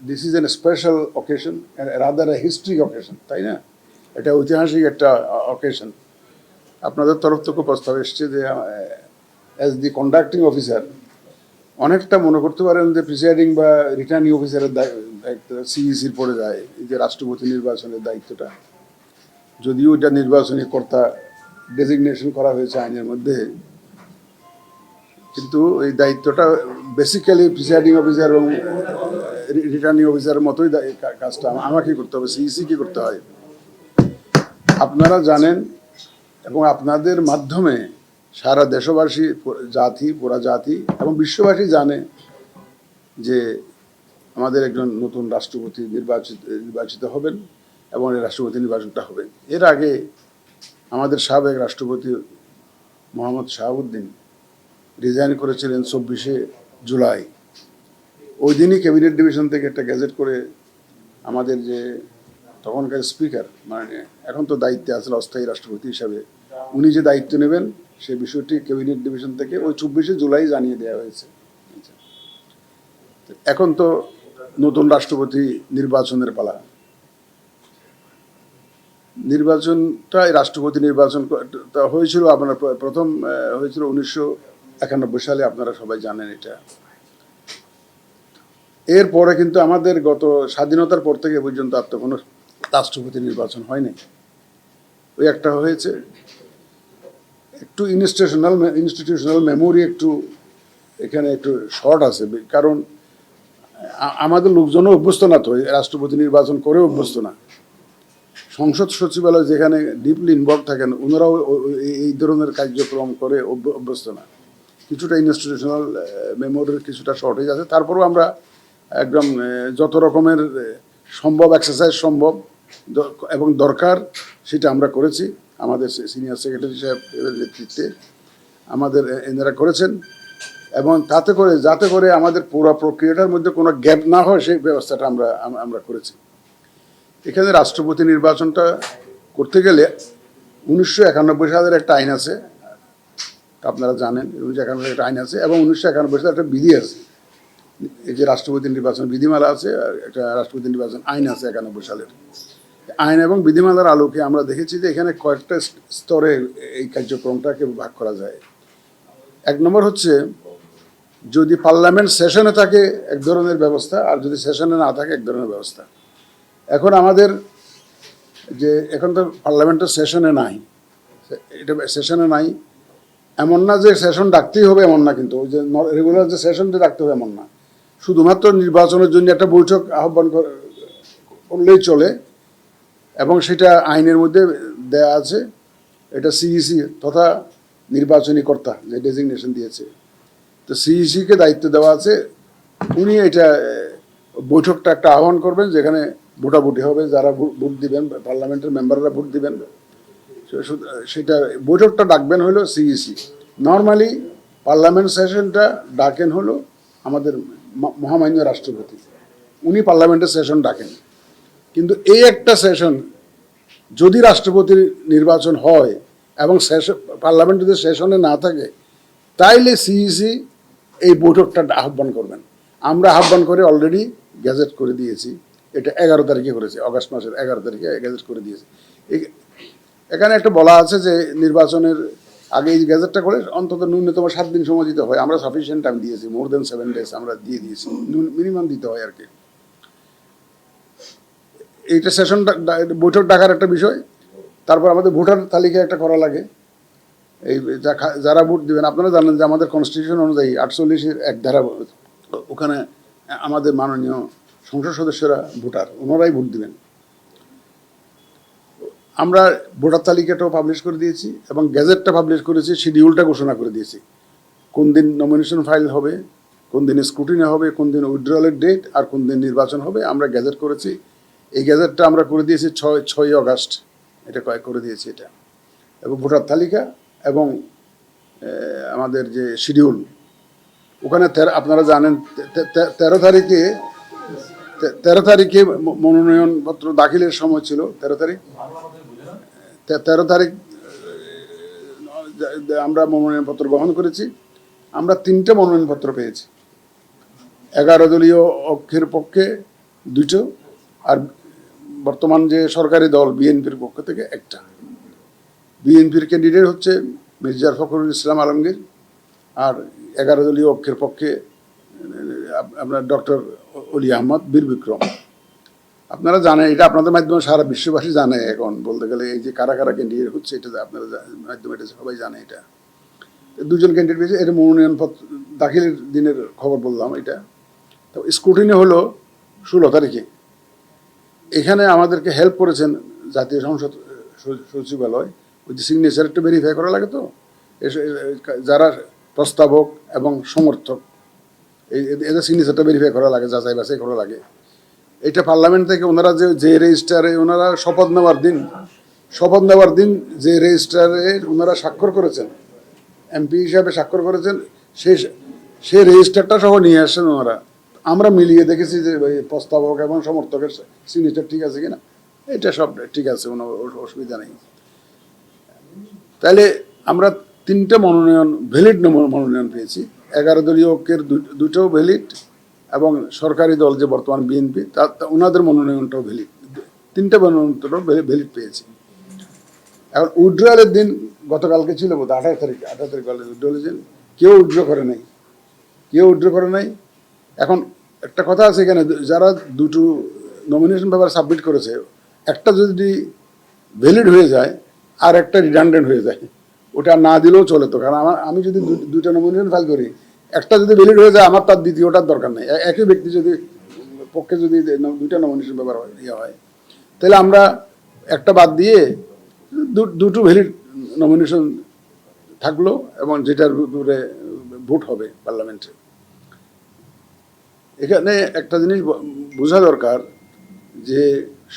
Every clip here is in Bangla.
This is an special occasion, rather A historic occasion, তাই না? এটা ঐতিহাসিক একটা অকেশন। আপনাদের তরফ থেকে প্রস্তাব এসছে যে অ্যাজ দি কন্ডাক্টিং অফিসার অনেকটা মনে করতে পারেন যে প্রিসাইডিং বা রিটার্নিং অফিসারের দায়িত্ব সিইসির পড়ে যায়, এই যে রাষ্ট্রপতি নির্বাচনের দায়িত্বটা। যদিও এটা নির্বাচনী কর্তা ডেজিগনেশন করা হয়েছে আইনের মধ্যে, কিন্তু এই দায়িত্বটা বেসিক্যালি প্রিসাইডিং অফিসার এবং রিটার্নিং অফিসারের মতোই কাজটা আমাকেই করতে হবে, সিইসি কি করতে হয়। আপনারা জানেন এবং আপনাদের মাধ্যমে সারা দেশবাসী, জাতি, পুরা জাতি এবং বিশ্ববাসী জানে যে আমাদের একজন নতুন রাষ্ট্রপতি নির্বাচিত হবেন এবং এই রাষ্ট্রপতি নির্বাচনটা হবে। এর আগে আমাদের সাবেক রাষ্ট্রপতি মোহাম্মদ শাহাবুদ্দিন রিজাইন করেছিলেন 24শে জুলাই। ওই দিনই ক্যাবিনেট ডিভিশন থেকে একটা গ্যাজেট করে আমাদের যে তখনকার স্পিকার, মানে এখন তো দায়িত্বে আসলে অস্থায়ী রাষ্ট্রপতি হিসাবে, উনি যে দায়িত্ব নেবেন সেই বিষয়টি ক্যাবিনেট ডিভিশন থেকে ওই 24শে জুলাই জানিয়ে দেওয়া হয়েছে। এখন তো নতুন রাষ্ট্রপতি নির্বাচনের পালা। নির্বাচনটা রাষ্ট্রপতি নির্বাচন হয়েছিল আপনার প্রথম হয়েছিল 1991 সালে, আপনারা সবাই জানেন এটা। এরপরে কিন্তু আমাদের গত স্বাধীনতার পর থেকে পর্যন্ত আর তো কোনো রাষ্ট্রপতি নির্বাচন হয়নি। ওই একটা হয়েছে, একটু ইনস্টিটিউশনাল মেমোরি একটু এখানে একটু শর্ট আছে, কারণ আমাদের লোকজনও অভ্যস্ত না তো রাষ্ট্রপতি নির্বাচন করে অভ্যস্ত না। সংসদ সচিবালয় যেখানে ডিপলি ইনভলভ থাকেন ওনারাও এই ধরনের কার্যক্রম করে অভ্যস্ত না। কিছুটা ইনস্টিটিউশনাল মেমোরির কিছুটা শর্টেজ আছে। তারপরেও আমরা একদম যত রকমের সম্ভব এক্সারসাইজ সম্ভব এবং দরকার সেটা আমরা করেছি। আমাদের সিনিয়র সেক্রেটারি সাহেবের নেতৃত্বে আমাদের এনারা করেছেন, এবং যাতে করে আমাদের পুরো প্রক্রিয়াটার মধ্যে কোনো গ্যাপ না হয় সেই ব্যবস্থাটা আমরা করেছি। এখানে রাষ্ট্রপতি নির্বাচনটা করতে গেলে 1991 সালের একটা আইন আছে, আপনারা জানেন 1991 একটা আইন আছে, এবং 1991 সালে একটা বিধি আছে। এই যে রাষ্ট্রপতি নির্বাচন বিধিমালা আছে, একটা রাষ্ট্রপতি নির্বাচন আইন আছে 91 সালের। আইন এবং বিধিমালার আলোকে আমরা দেখেছি যে এখানে কয়েকটা স্তরে এই কার্যক্রমটাকে ভাগ করা যায়। এক নম্বর হচ্ছে, যদি পার্লামেন্ট সেশনে থাকে এক ধরনের ব্যবস্থা, আর যদি সেশনে না থাকে এক ধরনের ব্যবস্থা। এখন আমাদের যে এখন তো পার্লামেন্টের সেশনে নাই, এটা সেশনে নাই এমন না যে সেশন ডাকতেই হবে এমন না, কিন্তু ওই যে রেগুলার যে সেশনটা ডাকতে হবে এমন না। শুধুমাত্র নির্বাচনের জন্য একটা বৈঠক আহ্বান করলেই চলে, এবং সেটা আইনের মধ্যে দেয়া আছে। এটা সিইসি তথা নির্বাচনী কর্তা যে ডেজিগনেশন দিয়েছে, তো সিইসিকে দায়িত্ব দেওয়া আছে। উনি এটা বৈঠকটা একটা আহ্বান করবেন যেখানে ভোটাভুটি হবে, যারা ভোট দিবেন পার্লামেন্টের মেম্বাররা ভোট দিবেন, সেটা বৈঠকটা ডাকবেন হলো সিইসি। নর্মালি পার্লামেন্ট সেশনটা ডাকেন হলো আমাদের মহামান্য রাষ্ট্রপতি, উনি পার্লামেন্টের সেশন ডাকেন। কিন্তু এই একটা সেশন যদি রাষ্ট্রপতির নির্বাচন হয় এবং পার্লামেন্ট যদি সেশনে না থাকে, তাইলে সিইসি এই বৈঠকটা আহ্বান করবেন। আমরা আহ্বান করে অলরেডি গ্যাজেট করে দিয়েছি, এটা 11 তারিখে করেছে, অগাস্ট মাসের 11 তারিখে গ্যাজেট করে দিয়েছে। এখানে একটা বলা আছে যে নির্বাচনের আগে এই গ্যাজেটটা করে অন্তত ন্যূনতম 7 দিন সময় দিতে হয়। আমরা সাফিসিয়েন্ট টাইম দিয়েছি, মোর দেন 7 ডেজ আমরা দিয়ে দিয়েছি, মিনিমাম দিতে হয় আর কি। এইটা সেশন বৈঠক ডাকার একটা বিষয়। তারপর আমাদের ভোটার তালিকা একটা করা লাগে। এই যারা ভোট দিবেন, আপনারা জানেন যে আমাদের কনস্টিটিউশন অনুযায়ী 48-এর এক ধারা, ওখানে আমাদের মাননীয় সংসদ সদস্যরা ভোটার, ওনারাই ভোট দিবেন। আমরা ভোটার তালিকাটাও পাবলিশ করে দিয়েছি এবং গ্যাজেটটা পাবলিশ করেছি, শিডিউলটা ঘোষণা করে দিয়েছি। কোন দিন নমিনেশন ফাইল হবে, কোন দিন স্ক্রুটিনি হবে, কোন দিন উইথড্রয়ালের ডেট, আর কোন দিন নির্বাচন হবে, আমরা গ্যাজেট করেছি। এই গ্যাজেটটা আমরা করে দিয়েছি 6 অগাস্ট, এটা করে দিয়েছি এটা। এবং ভোটার তালিকা এবং আমাদের যে শিডিউল, ওখানে আপনারা জানেন 13 তারিখে মনোনয়নপত্র দাখিলের সময় ছিল। 13 তারিখ আমরা মনোনয়নপত্র গ্রহণ করেছি। আমরা 3টে মনোনয়নপত্র পেয়েছি। 11 দলীয় ঐক্যের পক্ষে দুটো, আর বর্তমান যে সরকারি দল বিএনপির পক্ষ থেকে একটা। বিএনপির ক্যান্ডিডেট হচ্ছে মির্জা ফখরুল ইসলাম আলমগীর, আর 11 দলীয় ঐক্যের পক্ষে আপনার ডক্টর অলি আহমদ বীর বিক্রম। আপনারা জানেন, এটা আপনাদের মাধ্যমে সারা বিশ্ববাসী জানে এখন বলতে গেলে, এই যে কারা কারা ক্যান্ডিডেট হচ্ছে এটা আপনারা মাধ্যমে এটা সবাই জানে। এটা দুজন ক্যান্ডিডেট পেয়েছে, এটা মনোনয়নপত্র দাখিলের দিনের খবর বললাম। এটা তো স্ক্রুটিনি হলো 16 তারিখে। এখানে আমাদেরকে হেল্প করেছেন জাতীয় সংসদ সচিবালয়, ওই যে সিগনেচার একটু ভেরিফাই করা লাগে, তো যারা প্রস্তাবক এবং সমর্থক এদের সিগনেচারটা ভেরিফাই করা লাগে, যাচাই বাছাই করা লাগে। এটা পার্লামেন্ট থেকে ওনারা যে রেজিস্টারে ওনারা শপথ নেওয়ার দিন যে রেজিস্টারে ওনারা স্বাক্ষর করেছেন, এমপি হিসাবে স্বাক্ষর করেছেন, সেই রেজিস্টারটা সহ নিয়ে আসছেন ওনারা। আমরা মিলিয়ে দেখেছি যে প্রস্তাবক এবং সমর্থকের সিগনেচার ঠিক আছে কিনা, এটা সব ঠিক আছে, কোনো অসুবিধা নেই। তাহলে আমরা 3টে মনোনয়ন, ভ্যালিড মনোনয়ন পেয়েছি। 11 দলীয় ঐক্যের দুটো ভ্যালিড, এবং সরকারি দল যে বর্তমান বিএনপি ওনাদের মনোনয়নটাও ভ্যালিড। 3টে মনোনয়নটাও ভ্যালিড পেয়েছি। এখন উইথড্রয়ালের দিন গতকালকে ছিল বোধ 28 তারিখ উইথড্রয়ালের দিন কেউ উইথড্র করে নাই। এখন একটা কথা আছে এখানে, যারা দুটো নমিনেশন পেপার সাবমিট করেছে, একটা যদি ভ্যালিড হয়ে যায় আর একটা রিডান্ডেন্ট হয়ে যায়, ওটা না দিলেও চলে। তো কারণ আমি যদি দুইটা নমিনেশন ফাইল করি, একটা যদি ভ্যালিড হয়ে যায় আমার তার দ্বিতীয়টার দরকার নেই। একই ব্যক্তি যদি পক্ষে যদি দুইটা নমিনেশন পেপার হয়, তাহলে আমরা একটা বাদ দিয়ে দুটো ভ্যালিড নমিনেশন থাকলো, এবং যেটার উপরে ভোট হবে পার্লামেন্টে। এখানে একটা জিনিস বোঝা দরকার, যে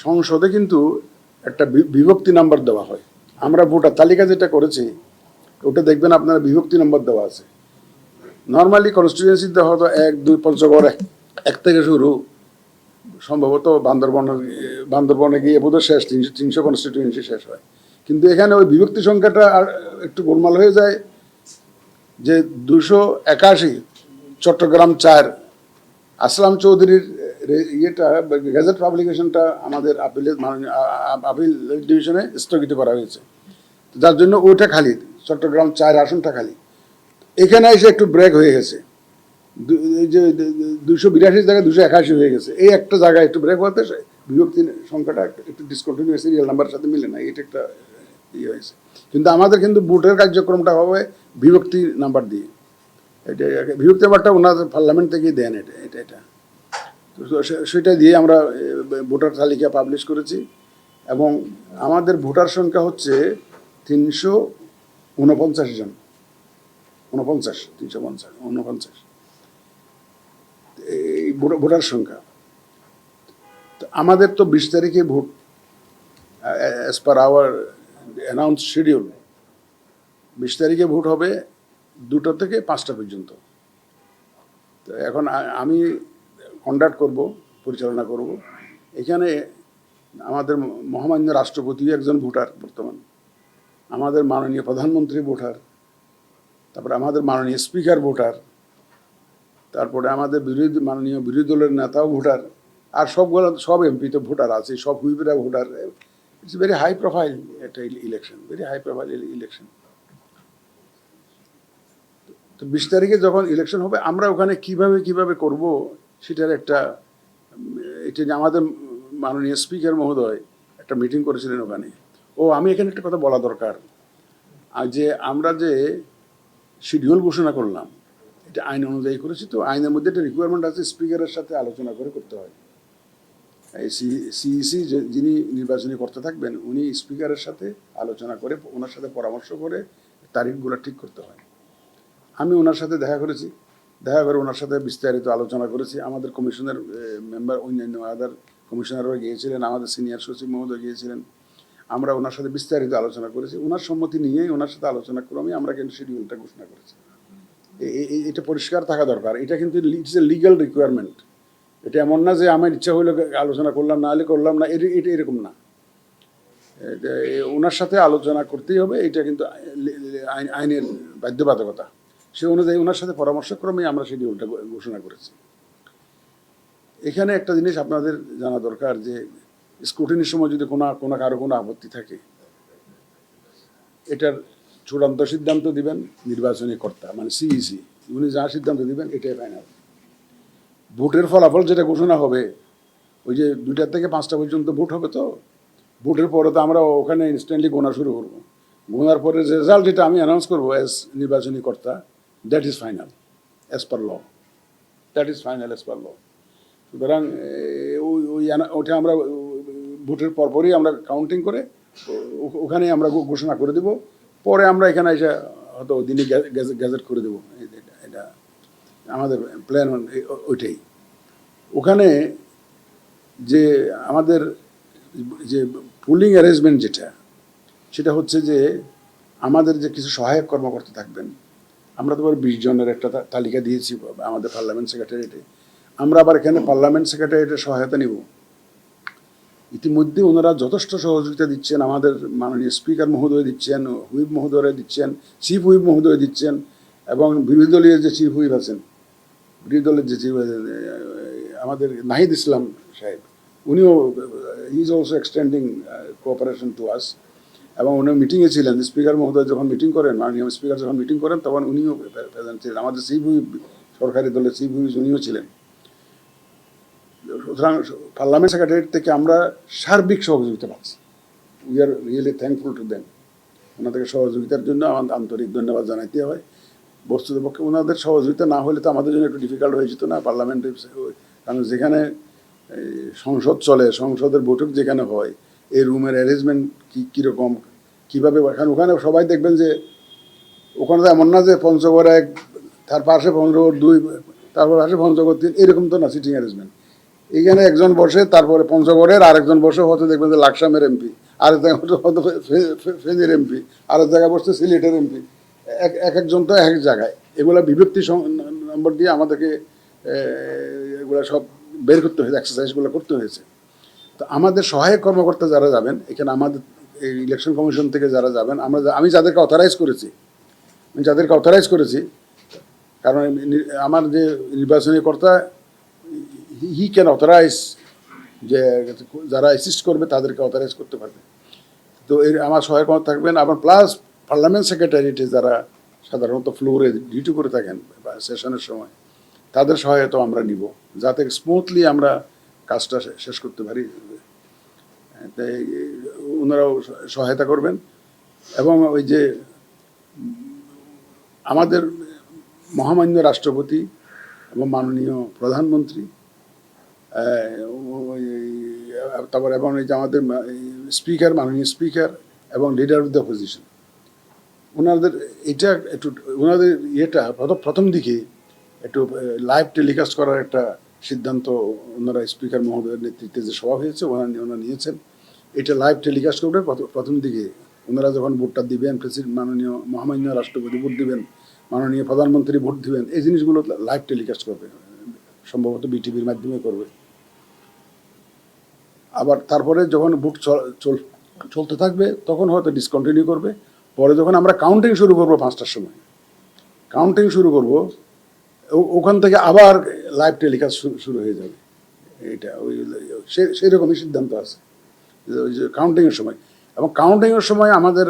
সংসদে কিন্তু একটা বিভক্তি নাম্বার দেওয়া হয়। আমরা ভোটার তালিকা যেটা করেছি ওটা দেখবেন আপনারা বিভক্তি নাম্বার দেওয়া আছে। নর্মালি কনস্টিটিউয়েন্সিতে হয়তো 1, 2 পঞ্চগড় 1 থেকে শুরু, সম্ভবত বান্দরবনে গিয়ে বোধহয় শেষ 300 কনস্টিটিউয়েন্সি শেষ হয়। কিন্তু এখানে ওই বিভক্তি সংখ্যাটা আর একটু গোলমাল হয়ে যায়, যে 281 চট্টগ্রাম 4 আসলাম চৌধুরীর ইয়েটা গেজেট পাবলিকেশনটা আমাদের আপিল ডিভিশনে স্থগিত করা হয়েছে, যার জন্য ওইটা খালি, চট্টগ্রাম 4 আসনটা খালি। এখানে এসে একটু ব্রেক হয়ে গেছে, যে 282 জায়গায় 281 হয়ে গেছে। এই একটা জায়গায় একটু ব্রেক হতে বিভক্তির সংখ্যাটা একটু ডিসকন্টিনিউ, সিরিয়াল নাম্বারের সাথে মিলে না, এটা একটা ইয়ে হয়েছে। কিন্তু আমাদের কিন্তু ভোটের কার্যক্রমটা হবে বিভক্তি নাম্বার দিয়ে। এটা বিভক্তি নাম্বারটা ওনাদের পার্লামেন্ট থেকেই দেন, এটা সেটা দিয়ে আমরা ভোটার তালিকা পাবলিশ করেছি। এবং আমাদের ভোটার সংখ্যা হচ্ছে 349 জন, 349 এই ভোটার সংখ্যা। আমাদের তো 20 তারিখে ভোট, as per our announce schedule. 20 তারিখে ভোট হবে 2টা থেকে 5টা পর্যন্ত। তো এখন আমি কন্ডাক্ট করব, পরিচালনা করব। এখানে আমাদের মহামান্য রাষ্ট্রপতি একজন ভোটার বর্তমান, আমাদের মাননীয় প্রধানমন্ত্রী ভোটার, তারপরে আমাদের মাননীয় স্পিকার ভোটার, তারপরে আমাদের মাননীয় বিরোধী দলের নেতাও ভোটার, আর সব এমপি তো ভোটার আছে, সব হুইপেরা voter. It's very high profile একটা election, very high profile election. তো 20 তারিখে যখন ইলেকশন হবে, আমরা ওখানে কিভাবে করব সেটার একটা, এটা আমাদের মাননীয় স্পিকার মহোদয় একটা মিটিং করেছিলেন ওখানে। আমি এখানে একটা কথা বলা দরকার, যে আমরা যে শিডিউল ঘোষণা করলাম এটা আইন অনুযায়ী করেছি। তো আইনের মধ্যে একটা রিকোয়ারমেন্ট আছে, স্পিকারের সাথে আলোচনা করে করতে হয়। এই সিইসি যিনি নির্বাচনী করতে থাকবেন, উনি স্পিকারের সাথে আলোচনা করে, ওনার সাথে পরামর্শ করে তারিখগুলো ঠিক করতে হয়। আমি ওনার সাথে দেখা করে ওনার সাথে বিস্তারিত আলোচনা করেছি। আমাদের কমিশনের মেম্বার, অন্যান্য আদার কমিশনাররা গিয়েছিলেন, আমাদের সিনিয়র সচিব মহোদয় গিয়েছিলেন। আমরা ওনার সাথে বিস্তারিত আলোচনা করেছি। ওনার সম্মতি নিয়েই, ওনার সাথে আলোচনা ক্রমে আমরা কিন্তু শিডিউলটা ঘোষণা করেছি। এটা পরিষ্কার থাকা দরকার। এটা কিন্তু ইটস এ লিগ্যাল রিকোয়ারমেন্ট। এটা এমন না যে আমার ইচ্ছা হইলে আলোচনা করলাম, না হলে করলাম না, এটা এরকম না। ওনার সাথে আলোচনা করতেই হবে, এটা কিন্তু আইনের বাধ্যবাধকতা। সে অনুযায়ী ওনার সাথে পরামর্শক্রমে আমরা শিডিউলটা ঘোষণা করেছি। এখানে একটা জিনিস আপনাদের জানা দরকার যে স্ক্রুটিনির সময় যদি কারো কোনো আপত্তি থাকে, এটার চূড়ান্ত সিদ্ধান্ত দিবেন নির্বাচনী কর্তা, মানে সিইসি। উনি যা সিদ্ধান্ত দিবেন এটাই ফাইনাল। ভোটের ফলাফল যেটা ঘোষণা হবে, ওই যে 2টা থেকে 5টা পর্যন্ত ভোট হবে, তো ভোটের পরে তো আমরা ওখানে ইনস্ট্যান্টলি গোনা শুরু করবো। গোনার পরে রেজাল্ট যেটা আমি অ্যানাউন্স করবো অ্যাজ নির্বাচনী কর্তা, that is final as per law, that is final as per law. সুতরাং ওটা আমরা ভোটের পরপরই আমরা কাউন্টিং করে ওখানে আমরা ঘোষণা করে দেব। পরে আমরা এখানে এসে হয়তো দিনে গ্যাজেট করে দেবো। এটা আমাদের প্ল্যান ওইটাই। ওখানে যে আমাদের যে পুলিং অ্যারেঞ্জমেন্ট সেটা হচ্ছে যে আমাদের যে কিছু সহায়ক কর্মকর্তা থাকবেন, আমরা তো 20 জনের একটা তালিকা দিয়েছি আমাদের পার্লামেন্ট সেক্রেটারিয়েটে। আমরা আবার এখানে পার্লামেন্ট সেক্রেটারিয়েটের সহায়তা নিব। ইতিমধ্যে ওনারা যথেষ্ট সহযোগিতা দিচ্ছেন, আমাদের মাননীয় স্পিকার মহোদয় দিচ্ছেন, হুইপ মহোদয়রা দিচ্ছেন, চিফ হুইপ মহোদয় দিচ্ছেন, এবং বিরোধী দলীয় যে চিফ হুইপ আছেন, বিরোধী দলের যে চিফ আমাদের নাহিদ ইসলাম সাহেব, উনিও he is also extending cooperation to us. এবং উনি মিটিংয়ে ছিলেন, স্পিকার মহোদয় যখন মিটিং করেন, মাননীয় স্পিকার যখন মিটিং করেন, তখন উনিও প্রেজেন্ট ছিলেন। আমাদের চিফ হুইপ, সরকারি দলের চিফ হুইপ উনিও ছিলেন। সুতরাং পার্লামেন্ট সেক্রেটারিয়েট থেকে আমরা সার্বিক সহযোগিতা পাচ্ছি। We are really thankful to them. ওনাদেরকে সহযোগিতার জন্য আমার আন্তরিক ধন্যবাদ জানাইতে হয়। বস্তুতপক্ষে ওনাদের সহযোগিতা না হলে তো আমাদের জন্য একটু ডিফিকাল্ট হয়ে যেত না পার্লামেন্টে। কারণ যেখানে সংসদ চলে, সংসদের বৈঠক যেখানে হয়, এই রুমের অ্যারেঞ্জমেন্ট কীরকম, কীভাবে, ওখানে সবাই দেখবেন যে ওখানে তো এমন না যে পঞ্চগড় 1, তার পাশে পঞ্চগড় 2, তারপর পাশে পঞ্চগড় 3, এরকম তো না সিটিং অ্যারেঞ্জমেন্ট। এইখানে একজন বসে, তারপরে পঞ্চগড়ের আরেকজন বসে, হয়তো দেখবেন যে লাকসামের এমপি, আরেক জায়গায় হয়তো ফেনীর এমপি, আরেক জায়গায় বসছে সিলেটের এমপি, একজন তো এক জায়গায়। এগুলা বিভক্তি নম্বর দিয়ে আমাদেরকে এগুলা সব বের করতে হয়েছে, এক্সারসাইজগুলো করতে হয়েছে। তো আমাদের সহায়ক কর্মকর্তা যারা যাবেন এখানে, আমাদের এই ইলেকশন কমিশন থেকে যারা যাবেন, আমি যাদেরকে অথরাইজ করেছি, কারণ আমার যে নির্বাচনী কর্তা, হি ক্যান অথরাইজ, যে যারা অ্যাসিস্ট করবে তাদেরকে অথরাইজ করতে পারবে। তো আমার সহায়ক থাকবেন। আবার প্লাস পার্লামেন্ট সেক্রেটারিয়েটে যারা সাধারণত ফ্লোরে ডিউটি করে থাকেন বা সেশনের সময়, তাদের সহায়তা আমরা নিব, যাতে স্মুথলি আমরা কাজটা শেষ করতে পারি। তাই ওনারাও সহায়তা করবেন। এবং ওই যে আমাদের মহামান্য রাষ্ট্রপতি এবং মাননীয় প্রধানমন্ত্রী, তারপর এবং এই যে আমাদের স্পিকার, মাননীয় স্পিকার এবং লিডার অফ দ্য অপোজিশন, ওনাদের এটা একটু, ওনাদের প্রথম দিকে একটু লাইভ টেলিকাস্ট করার একটা সিদ্ধান্ত ওনারা, স্পিকার মহোদয়ের নেতৃত্বে যে সভা হয়েছে ওনারা নিয়েছেন। এটা লাইভ টেলিকাস্ট করবে প্রথম দিকে। ওনারা যখন ভোটটা দিবেন, মাননীয় মহামান্য রাষ্ট্রপতি ভোট দিবেন, মাননীয় প্রধানমন্ত্রী ভোট দিবেন, এই জিনিসগুলো লাইভ টেলিকাস্ট করবে, সম্ভবত বিটিভির মাধ্যমে করবে। আবার তারপরে যখন ভোট চলতে থাকবে তখন হয়তো ডিসকন্টিনিউ করবে। পরে যখন আমরা কাউন্টিং শুরু করবো 5টার সময়, কাউন্টিং শুরু করব, ওখান থেকে আবার লাইভ টেলিকাস্ট শুরু হয়ে যাবে। এটা ওই সেই রকমই সিদ্ধান্ত আছে ওই যে কাউন্টিংয়ের সময়। এবং কাউন্টিংয়ের সময় আমাদের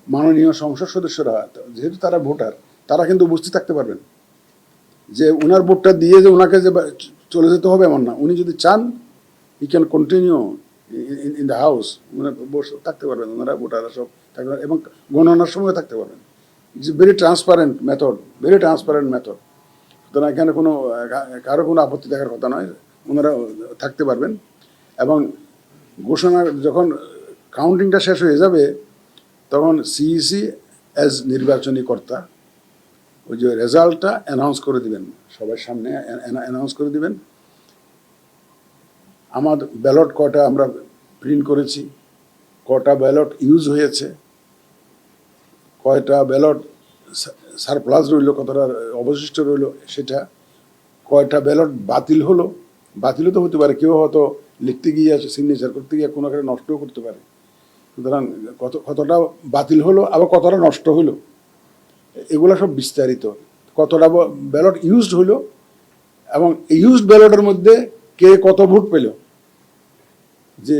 মাননীয় সংসদ সদস্যরা, যেহেতু তারা ভোটার, তারা কিন্তু উপস্থিত থাকতে পারবেন। যে ওনার ভোটটা দিয়ে যে ওনাকে যে চলে যেতে হবে এমন না। উনি যদি চান, he can continue in the house, মানে বসে থাকতে পারবেন। ওনারা ভোটাররা সব থাকতে পারবেন এবং গণনার সময় থাকতে পারবেন। It's very transparent method. সুতরাং এখানে কারো কোনো আপত্তি দেখার কথা নয়, ওনারা থাকতে পারবেন। এবং ঘোষণা যখন কাউন্টিংটা শেষ হয়ে যাবে, তখন সিইসি অ্যাজ নির্বাচনী কর্তা ওই যে রেজাল্টটা অ্যানাউন্স করে দিবেন, সবার সামনে অ্যানাউন্স করে দিবেন। আমার ব্যালট কটা আমরা প্রিন্ট করেছি, কটা ব্যালট ইউজ হয়েছে, কয়টা ব্যালট সারপ্লাস রইল, কতটা অবশিষ্ট রইল সেটা, কয়টা ব্যালট বাতিলও তো হতে পারে, কেউ হয়তো লিখতে গিয়ে সিগনেচার করতে গিয়ে কোনো একটা নষ্টও করতে পারে। সুতরাং কতটা বাতিল হলো, আবার কতটা নষ্ট হইলো, এগুলো সব বিস্তারিত। কতটা ব্যালট ইউজড হইলো, এবং ইউজড ব্যালটের মধ্যে কে কত ভোট পেল, যে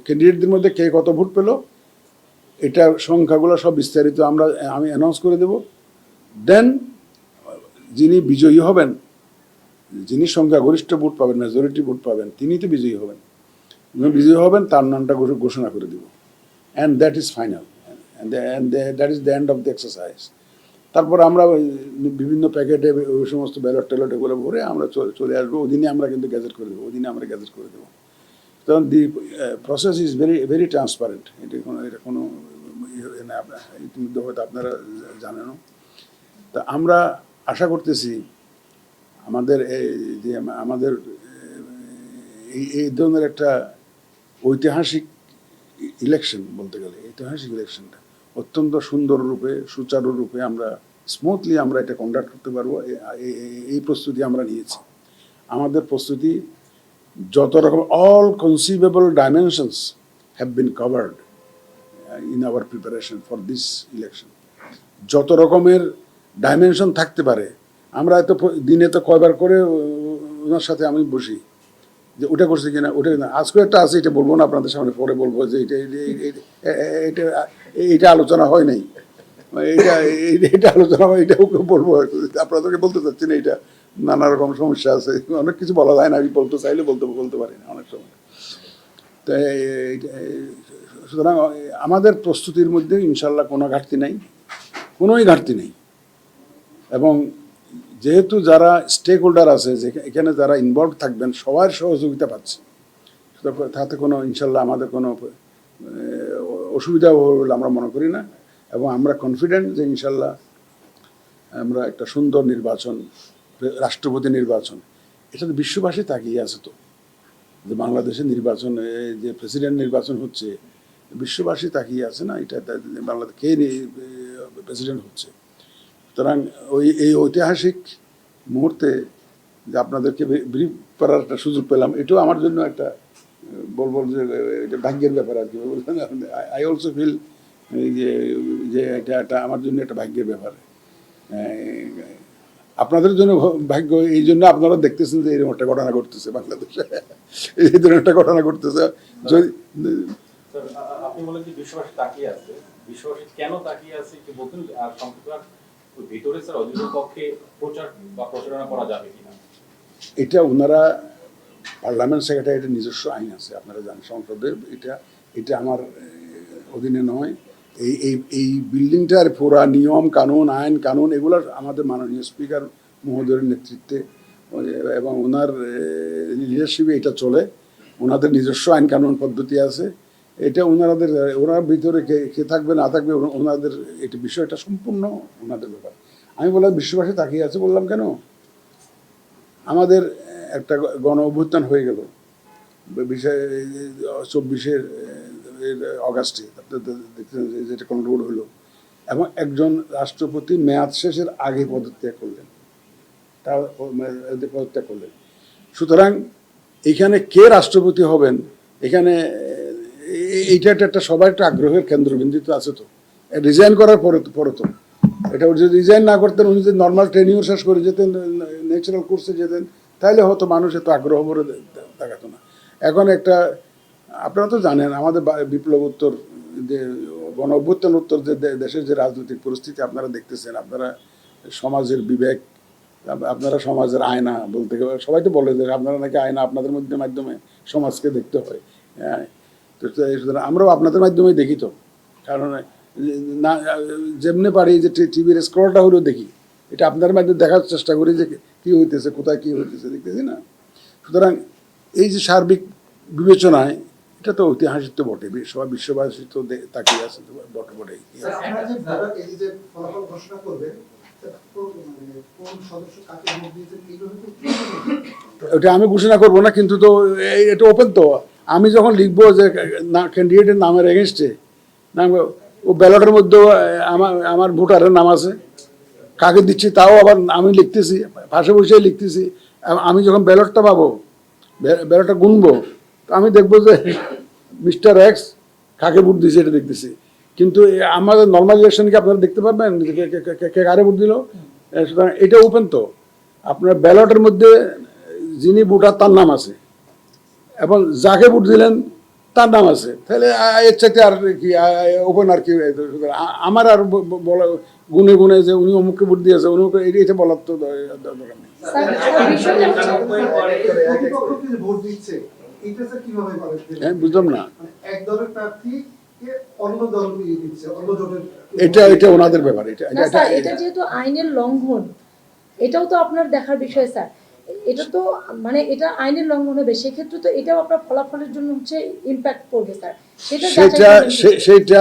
ক্যান্ডিডেটদের মধ্যে কে কত ভোট পেল, এটা সংখ্যাগুলো সব বিস্তারিত আমি অ্যানাউন্স করে দেব। দেন যিনি বিজয়ী হবেন, যিনি সংখ্যাগরিষ্ঠ ভোট পাবেন, মেজরিটি ভোট পাবেন, তিনি তো বিজয়ী হবেন। বিজয়ী হবেন তার নামটা ঘোষণা করে দেব, and that is final, and that is the end of the exercise. তারপর আমরা বিভিন্ন প্যাকেটে ওই সমস্ত ব্যালট ট্যালট এগুলো ভরে আমরা চলে আসবো। ওদিনে আমরা কিন্তু গ্যাজেট করে দেবো, গ্যাজেট করে দেবো। তখন the process is very transparent. এটা কোনো ইতিমধ্যে হয়তো আপনারা জানেনও। তা আমরা আশা করতেছি আমাদের এই ধরনের একটা ঐতিহাসিক ইলেকশন, বলতে গেলে ঐতিহাসিক ইলেকশনটা অত্যন্ত সুন্দর রূপে, সুচারু রূপে আমরা স্মুথলি আমরা এটা কন্ডাক্ট করতে পারবো। এই প্রস্তুতি আমরা নিয়েছি। আমাদের প্রস্তুতি যত রকম all conceivable dimensions have been covered in our preparation for this election. যত রকমের ডাইমেনশন থাকতে পারে, আমরা এত দিনে তো কয়বার করে ওনার সাথে আমি বসি যে ওটা করছি কিনা, ওটা কিনা। আজকে একটা আছে, এটা বলবো না আপনাদের সামনে, পরে বলবো যে এটা আলোচনা হয় নাই, এটা আলোচনা হয়, এটা ওকে বলবো। আপনাদেরকে বলতে চাচ্ছি না, এটা নানা রকম সমস্যা আছে, অনেক কিছু বলা যায় না। আমি বলতে চাইলে বলতে পারি না অনেক সময়। তো সুতরাং আমাদের প্রস্তুতির মধ্যে ইনশাল্লাহ কোনো ঘাটতি নেই। এবং যেহেতু যারা স্টেক হোল্ডার আছে, এখানে যারা ইনভলভ থাকবেন, সবার সহযোগিতা পাচ্ছে, তাতে কোনো ইনশাল্লাহ আমাদের কোনো অসুবিধা হবে বলে আমরা মনে করি না। এবং আমরা কনফিডেন্ট যে ইনশাল্লাহ আমরা একটা সুন্দর নির্বাচন, রাষ্ট্রপতি নির্বাচন, এটা তো বিশ্ববাসী তাকিয়ে আছে। তো যে বাংলাদেশের নির্বাচন, যে প্রেসিডেন্ট নির্বাচন হচ্ছে, বিশ্ববাসী তাকিয়ে আছে না, এটা বাংলাদেশ কে প্রেসিডেন্ট হচ্ছে। সুতরাং এই ঐতিহাসিক মুহূর্তে যে আপনাদেরকে ব্রিফ করার একটা সুযোগ পেলাম, এটাও আমার জন্য একটা বলবো যে এটা ভাগ্যের ব্যাপার আর কি। আই অলসো ফিল যে এটা আমার জন্য একটা ভাগ্যের ব্যাপার। আপনাদের জন্য ভাগ্য, এই জন্য আপনারা দেখতেছেন যে এরকম একটা ঘটনা ঘটতেছে বাংলাদেশে, এই ধরনের একটা ঘটনা ঘটতেছে। যদি আপনি বলেন যে বিশ্ববাসী তাকিয়ে আছে, বিশ্ববাসী কেন তাকিয়ে আছে কি বলতেন? আর সম্প্রদায় ভিতরে স্যার অধিকার পক্ষে প্রচারণা করা যাবে কিনা, এটা ওনারা পার্লামেন্ট সেক্রেটারির নিজস্ব আইন আছে, আপনারা জানেন, সংসদের। এটা আমার অধীনে নয়। এই বিল্ডিংটার পুরা নিয়ম কানুন, আইন কানুন, এগুলো আমাদের মাননীয় স্পিকার মহোদয়ের নেতৃত্বে এবং ওনার লিডারশিপে এটা চলে। ওনাদের নিজস্ব আইন কানুন পদ্ধতি আছে। এটা ওনার ভিতরে কে থাকবে না থাকবে ওনাদের এটা বিষয়টা সম্পূর্ণ ওনাদের ব্যাপার। আমি বললাম বিশ্ববাসী তাকিয়ে আছে, বললাম কেন, আমাদের একটা গণ অভ্যুত্থান হয়ে গেল 24 অগাস্টে, যেটা কনক্লুড হলো, এবং একজন রাষ্ট্রপতি মেয়াদ শেষের আগে পদত্যাগ করলেন। সুতরাং এখানে কে রাষ্ট্রপতি হবেন, এখানে এইটা একটা সবার একটা আগ্রহের কেন্দ্রবিন্দু আছে। তো রিজাইন করার পরে তো এটা যদি রিজাইন না করতেন, উনি যদি নর্মাল ট্রেনিং শেষ করে যেতেন, ন্যাচারাল কোর্সে যেতেন, তাহলে হয়তো মানুষ এত আগ্রহ করে দেখাতো না। এখন আপনারা তো জানেন আমাদের বিপ্লবোত্তর যে গণ অভ্যুত্থান উত্তর যে দেশের যে রাজনৈতিক পরিস্থিতি আপনারা দেখতেছেন, আপনারা সমাজের বিবেক, আপনারা সমাজের আয়না, বলতে গেলে সবাই তো বলে যে আপনারা নাকি আয়না, আপনাদের মাধ্যমে সমাজকে দেখতে হয়। হ্যাঁ, তো সুতরাং আমরাও আপনাদের মাধ্যমেই দেখি। তো কারণ না যেমনি পারি যে টিভির স্ক্রলটা হলেও দেখি, এটা আপনার মাধ্যমে দেখার চেষ্টা করি যে কী হইতেছে, কোথায় কী হইতেছে, দেখতেছি না। সুতরাং এই যে সার্বিক বিবেচনায় এটা তো ঐতিহাসিক তো বটে, সবাই বিশ্ববাসী তো তাকিয়ে আছে বটেই। ওটা আমি ঘোষণা করবো না, কিন্তু তো এটা ওপেন। তো আমি যখন লিখবো যে ক্যান্ডিডেটের নামের এগেনস্টে, ও ব্যালটের মধ্যেও আমার ভোটারের নাম আছে, কাকে দিচ্ছি তাও আবার আমি লিখতেছি, পাশে বসে লিখতেছি। আমি যখন ব্যালটটা পাবো, ব্যালটটা গুনবো, তো আমি দেখবো যে মিস্টার এক্স কাকে ভোট দিয়েছে এটা দেখতেছি। কিন্তু আমাদের নর্মাল ইলেকশনকে আপনারা দেখতে পারবেন কে কারে ভোট দিল। সুতরাং এটা ওপেন। তো আপনার ব্যালটের মধ্যে যিনি ভোটার তার নাম আছে, এবং যাকে ভোট দিলেন তার নাম আছে, তাহলে এর চাইতে আর কি ওপেন আর কি আমার আর বলা গুনে গুনে যে উনি অমুককে ভোট দিয়েছে উনি এটা বলার তো দরকার নেই। ভোট দিচ্ছে এটা স্যার কিভাবে করে? হ্যাঁ, বুঝলাম না। এক দলের প্রার্থীকে অন্য দল দিচ্ছে, অন্য দলের এটা ওনাদের ব্যাপার। এটা যেহেতু আইনের লঙ্ঘন, এটাও তো আপনার দেখার বিষয় স্যার। এটা তো মানে এটা আইনের লঙ্ঘন হবে, সেক্ষেত্রে তো এটাও আপনার ফলাফলের জন্য হচ্ছে ইম্প্যাক্ট পড়বে স্যার। সেটা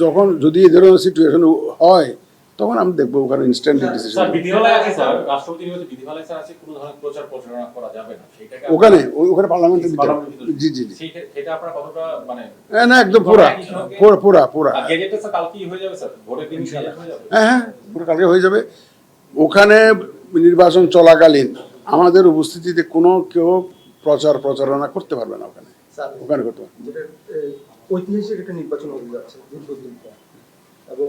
যখন যদি এই ধরনের সিচুয়েশন হয় তখন আমি দেখবো ওখানে ইনস্ট্যান্টলি ডিসিশন। স্যার বিধিমালায় আছে স্যার, রাষ্ট্রপতি নির্বাচনে বিধিমালায় স্যার আছে কোনো ধরনের প্রচার প্রচারণা করা যাবে না, সেটাকে ওখানে পার্লামেন্টের জি জি জি সেটা আপনারা কতটা মানে না একদম পুরা গেজেটে স্যার কালকে হয়ে যাবে স্যার, ভোটের দিন হয়ে যাবে। হ্যাঁ পুরো কালকে হয়ে যাবে। ওখানে নির্বাচন চলাকালীন আমাদের উপস্থিতিতে কোনো কেউ প্রচারণা করতে পারবে না ওখানে করতে পারবে। যেটা ঐতিহাসিক একটা নির্বাচন হতে যাচ্ছে দীর্ঘদিন পর, এবং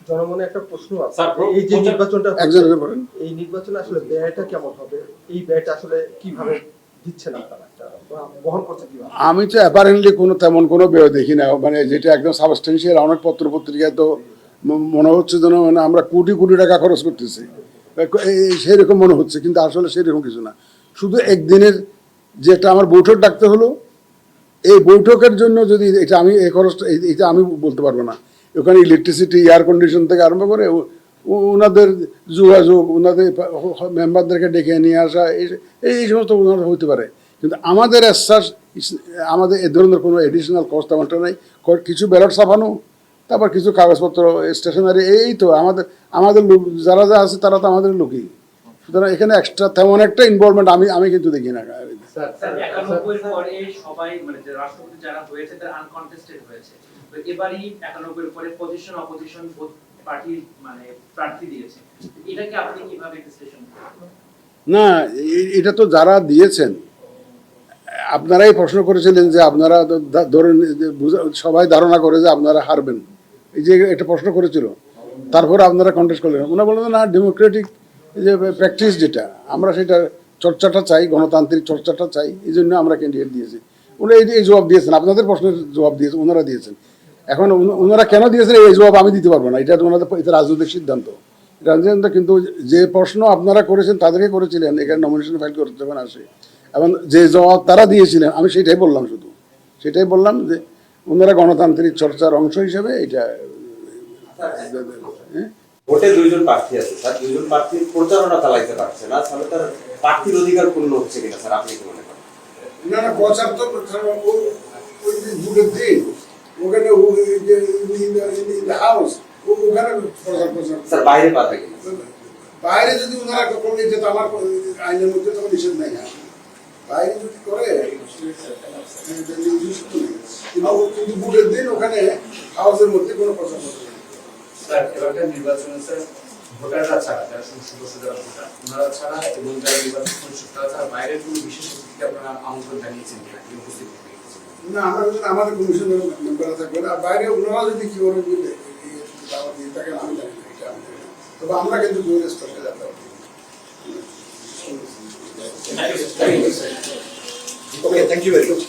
জনমনে একটা প্রশ্ন আছে এই যে নির্বাচনটা এই নির্বাচনে আসলে ব্যয়টা কেমন হবে, এই ব্যয়টা আসলে কিভাবে দিচ্ছেন আপনারা, বহন করছেন কিভাবে? আমি তো অ্যাপারেন্টলি তেমন কোনো ব্যয় দেখি না, মানে যেটা একদম সাবস্টেন্সিয়াল। অনেক পত্রিকায় তো মনে হচ্ছে যেন মানে আমরা কোটি কোটি টাকা খরচ করতেছি সেরকম মনে হচ্ছে, কিন্তু আসলে সেরকম কিছু না। শুধু একদিনের যেটা আমার বৈঠক ডাকতে হলো, এই বৈঠকের জন্য যদি এটা আমি এই খরচটা এটা আমি বলতে পারবো না। ওখানে ইলেকট্রিসিটি, এয়ার কন্ডিশন থেকে আরম্ভ করে ওনাদের যোগাযোগ, ওনাদের মেম্বারদেরকে ডেকে নিয়ে আসা, এই সমস্ত ওনার হইতে পারে, কিন্তু আমাদের আমাদের এ ধরনের কোনো এডিশনাল কস্ট আমারটা নেই। কিছু ব্যালট ছাপানো, তারপর কিছু কাগজপত্র, স্টেশনারি, এই তো আমাদের লোক যারা আছে তারা তো আমাদের লোকই। সুতরাং এখানে এক্সট্রা তেমন একটা ইনভলভমেন্ট আমি কিন্তু দেখি না। স্যার 91 পরে সবাই মানে যে রাষ্ট্রপতি যারা হয়েছে তারা আনকন্টেস্টেড হয়েছে, তো এবারই 91 পরে পজিশন অপোজিশন বোথ পার্টি মানে প্রার্থী দিয়েছে, এটাকে আপনি কিভাবে বিশ্লেষণ করেন? না, এটা তো যারা দিয়েছেন আপনারাই প্রশ্ন করেছিলেন যে আপনারা ধরেন সবাই ধারণা করে যে আপনারা হারবেন, এই যে একটা প্রশ্ন করেছিল, তারপরে আপনারা কন্টেস্ট করলেন। ওনারা বললেন না, ডেমোক্রেটিক যে প্র্যাকটিস যেটা আমরা সেটা চর্চাটা চাই, গণতান্ত্রিক চর্চাটা চাই, এই জন্য আমরা ক্যান্ডিডেট দিয়েছি। ওনারা এই জবাব দিয়েছেন, আপনাদের প্রশ্নের জবাব দিয়েছেন ওনারা দিয়েছেন। এখন ওনারা কেন দিয়েছেন এই জবাব আমি দিতে পারবো না, এটা ওনাদের এটা রাজনৈতিক সিদ্ধান্ত। কিন্তু যে প্রশ্ন আপনারা করেছেন তাদেরকে করেছিলেন এখানে নমিনেশন ফাইল করতে যখন আসে, এবং যে জবাব তারা দিয়েছিলেন আমি সেটাই বললাম, শুধু সেটাই বললাম যে ওনারা গণতান্ত্রিক চর্চার অংশ হিসেবে এটা। ভোটে দুইজন প্রার্থী আছে স্যার, দুইজন প্রার্থী প্রচারণা চালাইতে পারছে না, তাহলে তার প্রার্থীর অধিকার পূর্ণ হচ্ছে কিনা স্যার, আপনি কি মনে করেন? না প্রচার তো ওই যে ভোটের দিন ওখানে হাউস ওখানে প্রচার স্যার বাইরে পারবে কিনা? বাইরে যদি ওনারা করলে যেটা আমার আইনের মধ্যে তখন নিষেধ নাই। বাইরে যদি করে কিন্তু ভোটের দিন ওখানে হাউসের মধ্যে কোনো প্রচার করবে না। স্যার এবারকার নির্বাচনে স্যার ভোটাররা ছাড়া, যারা সদস্য যারা ভোটার ওনারা ছাড়া এবং যারা নির্বাচন কমিশন তারা ছাড়া বাইরের কোনো বিশেষ অতিথিকে আপনারা আমন্ত্রণ জানিয়েছেন কিনা, কি উপস্থিত হবে? না, আমরা যদি আমাদের কমিশনের মেম্বাররা থাকবে না, বাইরে ওনারা যদি কি করে তাকে আমি জানি না, এটা আমি জানি না। তবে আমরা কিন্তু স্পষ্ট জানতে পারি। Okay, thank you very much.